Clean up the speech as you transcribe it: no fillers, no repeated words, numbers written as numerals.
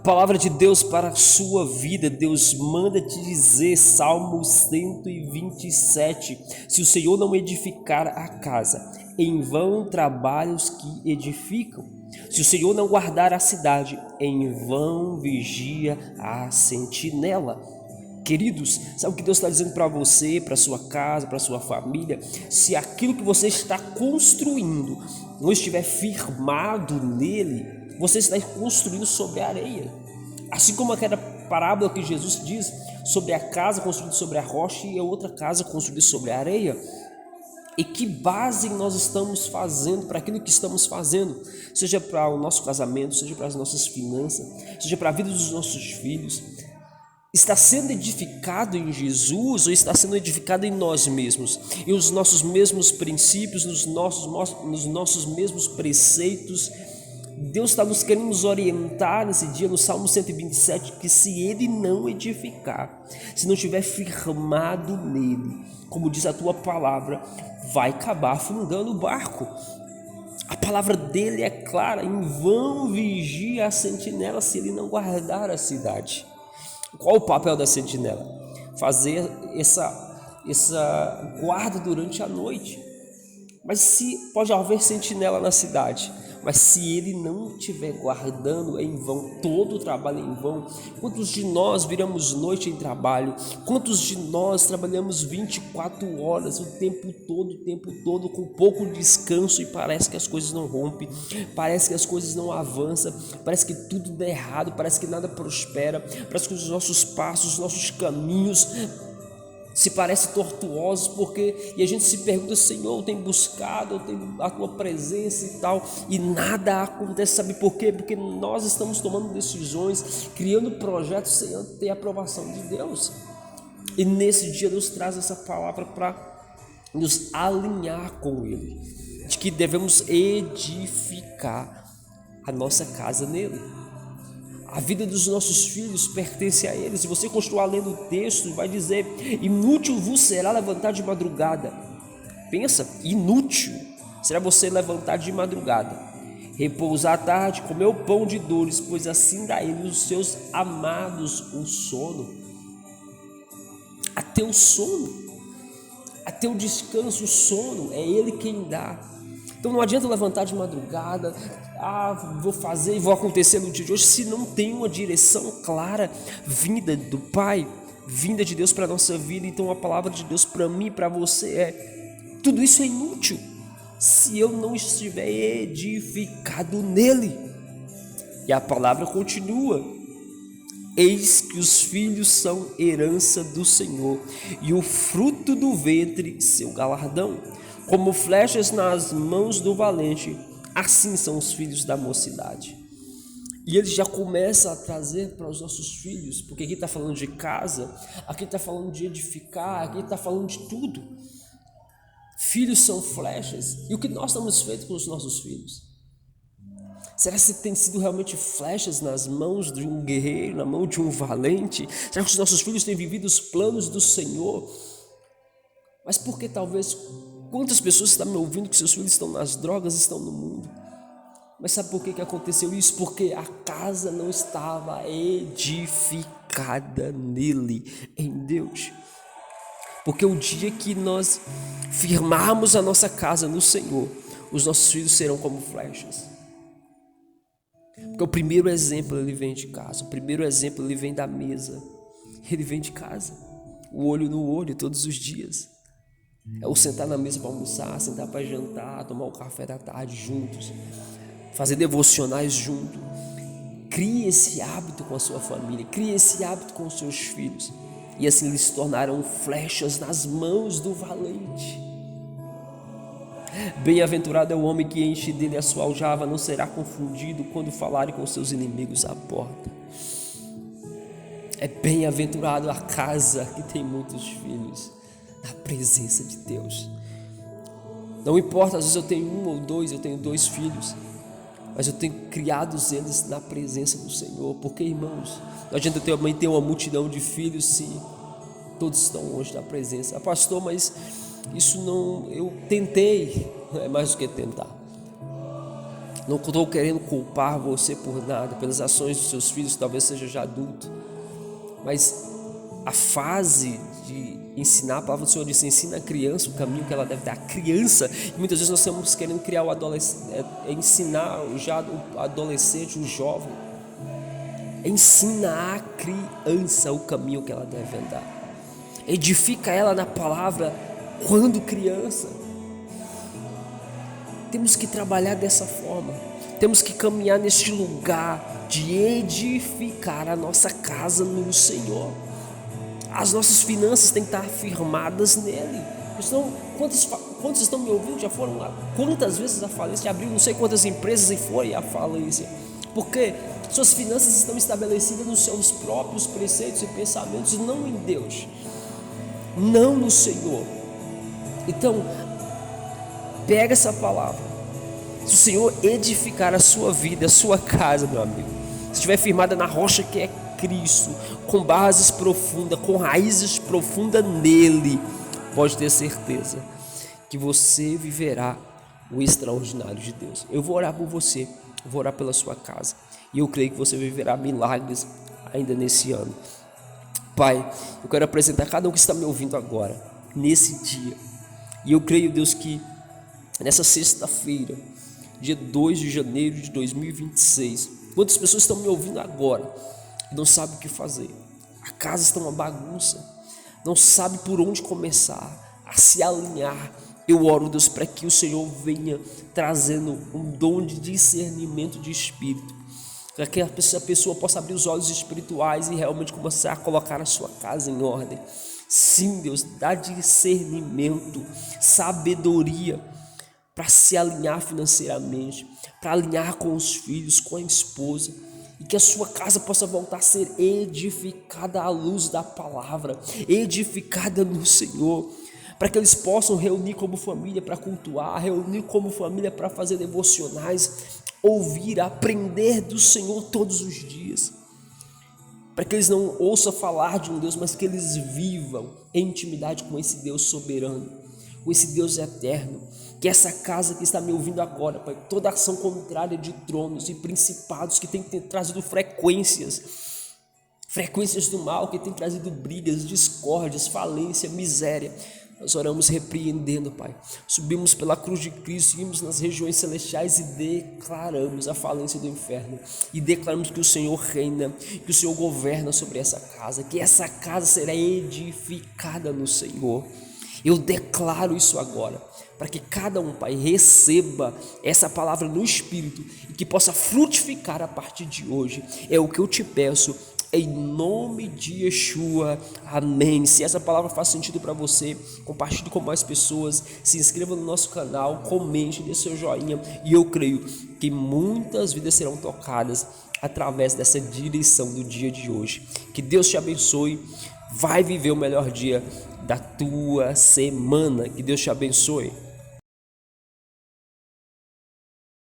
Palavra de Deus para a sua vida. Deus manda te dizer, Salmo 127, se o Senhor não edificar a casa, em vão trabalham os que edificam. Se o Senhor não guardar a cidade, em vão vigia a sentinela. Queridos, sabe o que Deus está dizendo para você, para sua casa, para sua família? Se aquilo que você está construindo não estiver firmado nele, você está construindo sobre a areia. Assim como aquela parábola que Jesus diz sobre a casa construída sobre a rocha e a outra casa construída sobre a areia. E que base nós estamos fazendo para aquilo que estamos fazendo, seja para o nosso casamento, seja para as nossas finanças, seja para a vida dos nossos filhos. Está sendo edificado em Jesus ou está sendo edificado em nós mesmos? E os nossos mesmos princípios, nos nossos mesmos preceitos. Deus está nos querendo nos orientar nesse dia no Salmo 127, que se Ele não edificar, se não estiver firmado nele, como diz a tua palavra, vai acabar afundando o barco. A palavra dele é clara, em vão vigia a sentinela se ele não guardar a cidade. Qual o papel da sentinela? Fazer essa guarda durante a noite. Mas se pode haver sentinela na cidade, mas se ele não estiver guardando, é em vão, todo o trabalho é em vão. Quantos de nós viramos noite em trabalho? Quantos de nós trabalhamos 24 horas o tempo todo, com pouco descanso, e parece que as coisas não rompem, parece que as coisas não avançam, parece que tudo dá errado, parece que nada prospera, parece que os nossos passos, os nossos caminhos se parecem tortuosos, e a gente se pergunta: Senhor, eu tenho buscado, eu tenho a tua presença e tal, e nada acontece. Sabe por quê? Porque nós estamos tomando decisões, criando projetos sem ter a aprovação de Deus. E nesse dia Deus traz essa palavra para nos alinhar com Ele, de que devemos edificar a nossa casa nele. A vida dos nossos filhos pertence a eles. Se você continuar lendo o texto, vai dizer: inútil vos será levantar de madrugada. Pensa, inútil será você levantar de madrugada, repousar à tarde, comer o pão de dores, pois assim dá ele os seus amados o sono. Até o sono, até o descanso, o sono, é ele quem dá. Então não adianta levantar de madrugada, vou fazer e vou acontecer no dia de hoje, se não tem uma direção clara, vinda do Pai, vinda de Deus para a nossa vida. Então a palavra de Deus para mim e para você é: tudo isso é inútil se eu não estiver edificado nele. E a palavra continua: eis que os filhos são herança do Senhor, e o fruto do ventre seu galardão. Como flechas nas mãos do valente, assim são os filhos da mocidade. E ele já começa a trazer para os nossos filhos, porque aqui está falando de casa, aqui está falando de edificar, aqui está falando de tudo. Filhos são flechas. E o que nós estamos feito com os nossos filhos? Será que tem sido realmente flechas nas mãos de um guerreiro, na mão de um valente? Será que os nossos filhos têm vivido os planos do Senhor? Mas por que talvez... Quantas pessoas estão me ouvindo que seus filhos estão nas drogas, estão no mundo? Mas sabe por que aconteceu isso? Porque a casa não estava edificada nele, em Deus. Porque o dia que nós firmarmos a nossa casa no Senhor, os nossos filhos serão como flechas. Porque o primeiro exemplo ele vem de casa, o primeiro exemplo ele vem da mesa, ele vem de casa, o olho no olho todos os dias. É o sentar na mesa para almoçar, sentar para jantar, tomar o café da tarde juntos, fazer devocionais juntos. Crie esse hábito com a sua família, crie esse hábito com os seus filhos, e assim eles se tornarão flechas nas mãos do valente. Bem-aventurado é o homem que enche dele a sua aljava, não será confundido quando falarem com seus inimigos à porta. É bem-aventurado a casa que tem muitos filhos na presença de Deus. Não importa, às vezes eu tenho um ou dois, eu tenho 2 filhos, mas eu tenho criado eles na presença do Senhor. Porque, irmãos, não adianta também ter uma multidão de filhos se todos estão longe da presença. Pastor, mas isso não, eu tentei. Não é mais do que tentar. Não estou querendo culpar você por nada, pelas ações dos seus filhos, talvez seja já adulto, mas a fase de ensinar, a palavra do Senhor diz: ensina a criança o caminho que ela deve dar. A criança, e muitas vezes nós estamos querendo criar o adolescente, ensinar já o adolescente, o jovem. Ensina a criança o caminho que ela deve andar. Edifica ela na palavra quando criança. Temos que trabalhar dessa forma. Temos que caminhar neste lugar de edificar a nossa casa no Senhor. As nossas finanças têm que estar firmadas nele. Senão, quantos estão me ouvindo já foram lá? Quantas vezes a falência abriu não sei quantas empresas e foi a falência? Porque suas finanças estão estabelecidas nos seus próprios preceitos e pensamentos, não em Deus, não no Senhor. Então, pega essa palavra. Se o Senhor edificar a sua vida, a sua casa, meu amigo, se estiver firmada na rocha que é Cristo, com bases profundas, com raízes profundas nele, pode ter certeza que você viverá o extraordinário de Deus. Eu vou orar por você, eu vou orar pela sua casa, e eu creio que você viverá milagres ainda nesse ano. Pai, eu quero apresentar cada um que está me ouvindo agora, nesse dia, e eu creio, Deus, que nessa sexta-feira, dia 2 de janeiro de 2026, quantas pessoas estão me ouvindo agora e não sabem o que fazer? A casa está uma bagunça, não sabe por onde começar a se alinhar. Eu oro, Deus, para que o Senhor venha trazendo um dom de discernimento de espírito, para que a pessoa possa abrir os olhos espirituais e realmente começar a colocar a sua casa em ordem. Sim, Deus, dá discernimento, sabedoria, para se alinhar financeiramente, para alinhar com os filhos, com a esposa, e que a sua casa possa voltar a ser edificada à luz da palavra, edificada no Senhor, para que eles possam reunir como família para cultuar, reunir como família para fazer devocionais, ouvir, aprender do Senhor todos os dias, para que eles não ouçam falar de um Deus, mas que eles vivam em intimidade com esse Deus soberano, com esse Deus eterno. Que essa casa que está me ouvindo agora, Pai, toda ação contrária de tronos e principados que tem trazido frequências do mal, que tem trazido brigas, discórdias, falência, miséria, nós oramos repreendendo, Pai. Subimos pela cruz de Cristo, seguimos nas regiões celestiais e declaramos a falência do inferno, e declaramos que o Senhor reina, que o Senhor governa sobre essa casa, que essa casa será edificada no Senhor. Eu declaro isso agora, para que cada um, Pai, receba essa palavra no Espírito e que possa frutificar a partir de hoje. É o que eu te peço, em nome de Yeshua, amém. Se essa palavra faz sentido para você, compartilhe com mais pessoas, se inscreva no nosso canal, comente, dê seu joinha, e eu creio que muitas vidas serão tocadas através dessa direção do dia de hoje. Que Deus te abençoe, vai viver o melhor dia da tua semana, que Deus te abençoe.